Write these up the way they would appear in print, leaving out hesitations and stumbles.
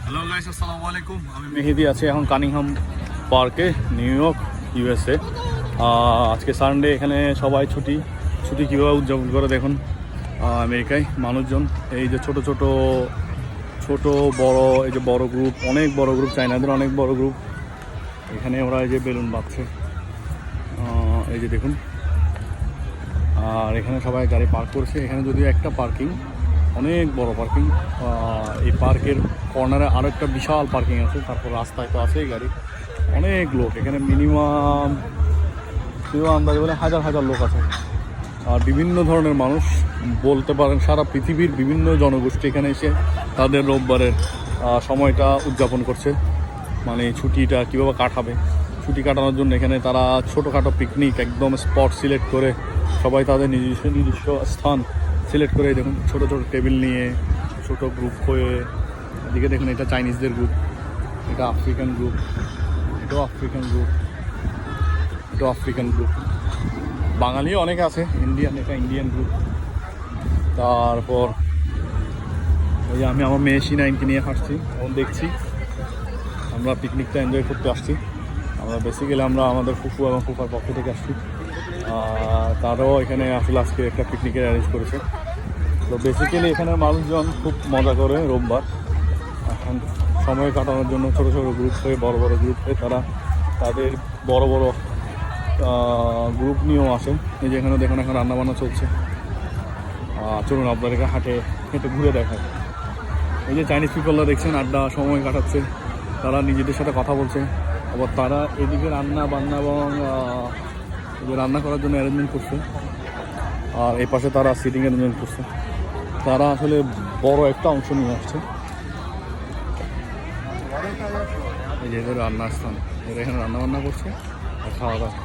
Hello guys, আসসালামু আলাইকুম। আমি মেহেদি আছি এখন কানিংহাম পার্কে, নিউ ইয়র্ক, ইউএসএ। আজকে সানডে, এখানে সবাই ছুটি কীভাবে উদযাপন করে দেখুন। আমেরিকায় মানুষজন এই যে ছোট বড়, এই যে বড় গ্রুপ, অনেক বড় গ্রুপ, চাইনাদের অনেক বড় গ্রুপ। এখানে ওরা এই যে বেলুন বাঁধছে, এই যে দেখুন। আর এখানে সবাই গাড়ি পার্ক করছে। এখানে যদিও একটা পার্কিং, অনেক বড় পার্কিং। এই পার্কের কর্নারে আরও একটা বিশাল পার্কিং আছে। তারপর রাস্তায় তো আছেই গাড়ি। অনেক লোক এখানে, মিনিমাম আন্দাজে বলে হাজার লোক আছে। আর বিভিন্ন ধরনের মানুষ, বলতে পারেন সারা পৃথিবীর বিভিন্ন জনগোষ্ঠী এখানে এসে তাদের রোববারের সময়টা উদযাপন করছে। মানে ছুটিটা কীভাবে কাটাবে, ছুটি কাটানোর জন্য এখানে তারা ছোটোখাটো পিকনিক, একদম স্পট সিলেক্ট করে সবাই তাদের নিজস্ব স্থান সিলেক্ট করে, দেখুন ছোট টেবিল নিয়ে ছোট গ্রুপ হয়ে। এদিকে দেখুন, এটা চাইনিজদের গ্রুপ, এটা আফ্রিকান গ্রুপ, এটাও আফ্রিকান গ্রুপ, বাঙালিও অনেকে আছে, এটা ইন্ডিয়ান গ্রুপ। তারপর ওই যে আমি আমার মেয়ে শিনাইনকে নিয়ে হাঁটছি, এখন দেখছি আমরা পিকনিকটা এনজয় করতে আসছি। আমরা বেসিক্যালি আমরা আমাদের ফুফু এবং ফুফার পক্ষ থেকে আসছি। তারাও এখানে আসলে আজকে একটা পিকনিকের অ্যারেঞ্জ করেছে। তো বেসিক্যালি এখানে মানুষজন খুব মজা করে রোববার। এখন সময় কাটানোর জন্য ছোটো গ্রুপ হয়ে, বড় গ্রুপ হয়ে তারা তাদের বড় গ্রুপ নিয়েও আসে। এই যে এখানে দেখুন, এখন রান্নাবান্না চলছে। চলুন আপনাদেরকে হেঁটে ঘুরে দেখায়। এই যে চাইনিজ পিপলরা দেখছেন আড্ডা সময় কাটাচ্ছে, তারা নিজেদের সাথে কথা বলছে। আবার তারা এদিকে রান্না এবং রান্না করার জন্য অ্যারেঞ্জমেন্ট করছে। আর এই পাশে তারা সিটিং অ্যারেঞ্জমেন্ট করছে। তারা আসলে বড় একটা অংশ নিয়ে আসছে। এই যে রান্নার স্থান, এরা এখানে রান্নাবান্না করছে আর খাওয়া দাওয়া।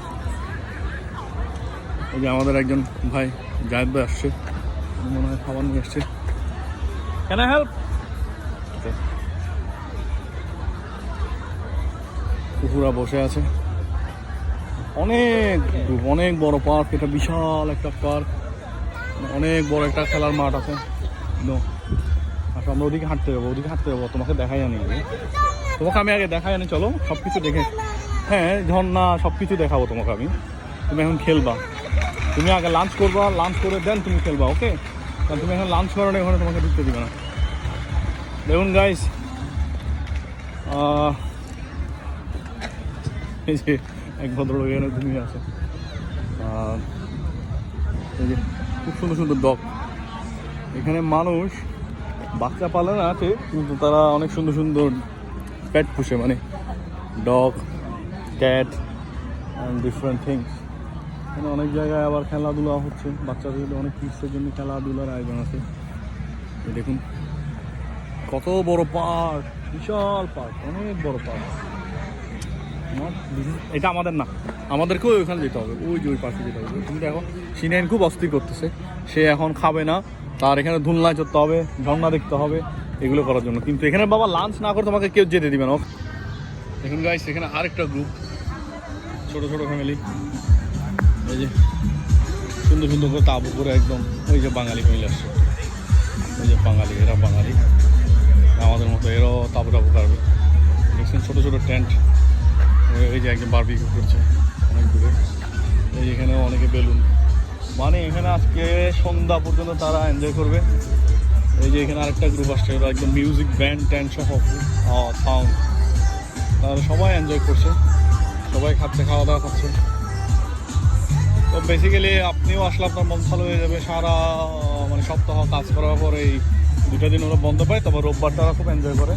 এই যে আমাদের একজন ভাই জায়েদ ভাই আসছে, মনে হয় খাবার নিয়ে আসছে। Can I help? কুকুরা বসে আছে। অনেক বড় পার্ক, এটা বিশাল একটা পার্ক, অনেক বড় একটা খেলার মাঠ আছে। আচ্ছা, আমরা ওদিকে হাঁটতে যাবো, তোমাকে দেখাই আনি। তোমাকে আমি আগে দেখাই আনি, চলো সব কিছু দেখে। হ্যাঁ, ঝর্ণা সব কিছু দেখাবো তোমাকে আমি। তুমি এখন খেলবা, তুমি আগে লাঞ্চ করবা, লাঞ্চ করে দেন তুমি খেলবা, ওকে? কারণ তুমি এখন লাঞ্চ করো না, ওখানে তোমাকে ঢুকতে দিবে না। দেখুন গাইস, এই যে এক ভদ্রলোক এখানে ঘুমিয়ে আছে। এই যে খুব সুন্দর ডগ। এখানে মানুষ বাচ্চা পালে না আছে, কিন্তু তারা অনেক সুন্দর পেট পুষে, মানে dog, cat and different things. এখানে অনেক জায়গায় আবার খেলাধুলা হচ্ছে, বাচ্চাদের অনেক কিডসের জন্য খেলাধুলার আয়োজন আছে। দেখুন কত বড় পার্ক, বিশাল পার্ক, অনেক বড় পার্ক। এটা আমাদের না, আমাদেরকেও ওইখানে যেতে হবে, ওই যে ওই পাশে যেতে হবে। তুমি দেখো, সিনাইন খুব অস্থির করতেছে, সে এখন খাবে না, তার এখানে ধুলনায় চড়তে হবে, ঝর্ণা দেখতে হবে, এগুলো করার জন্য। কিন্তু এখানে বাবা লাঞ্চ না করে তোমাকে কেউ যেতে দিবে না। দেখুন গাইস, এখানে আরেকটা গ্রুপ, ছোট ফ্যামিলি। এই যে সুন্দর করে তাবু করে একদম, ওই যে বাঙালি ফ্যামিলি আসছে, ওই যে বাঙালি, এরা বাঙালি আমাদের মতো, এরাও তাবু কাটবে। দেখছেন ছোট টেন্ট। এই যে একজন বারবিকিউ করছে অনেক দূরে। এই এখানেও অনেকে বেলুন, মানে এখানে আজকে সন্ধ্যা পর্যন্ত তারা এনজয় করবে। এই যে এখানে আরেকটা গ্রুপ আসছে, ওরা একদম মিউজিক ব্যান্ড সহ সাউন্ড, তারা সবাই এনজয় করছে, সবাই খাচ্ছে, খাওয়া দাওয়া খাচ্ছে। তো বেসিক্যালি আপনিও আসলে আপনার মন ভালো হয়ে যাবে। সারা মানে সপ্তাহ কাজ করার পর এই 2টা দিন ওরা বন্ধ পায়, তবে রোববার তারা খুব এনজয় করে।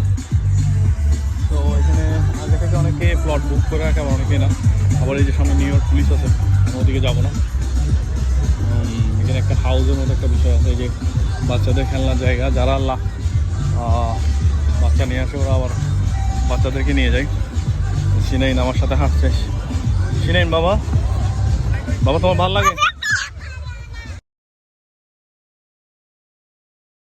তো এখানে আগে থেকে অনেকে প্লট বুক করে রাখে, আবার অনেকে না। আবার এই যে সামনে নিউ ইয়র্ক পুলিশ আছে, ওদিকে যাবো না। এখানে একটা হাউসের মতো একটা বিষয় আছে, এই যে বাচ্চাদের খেলনার জায়গা। যারা বাচ্চা নিয়ে আসে, ওরা আবার বাচ্চাদেরকে নিয়ে যায়। সিনাইন আমার সাথে হাঁটছে। সিনাইন বাবা, তোমার ভালো লাগে?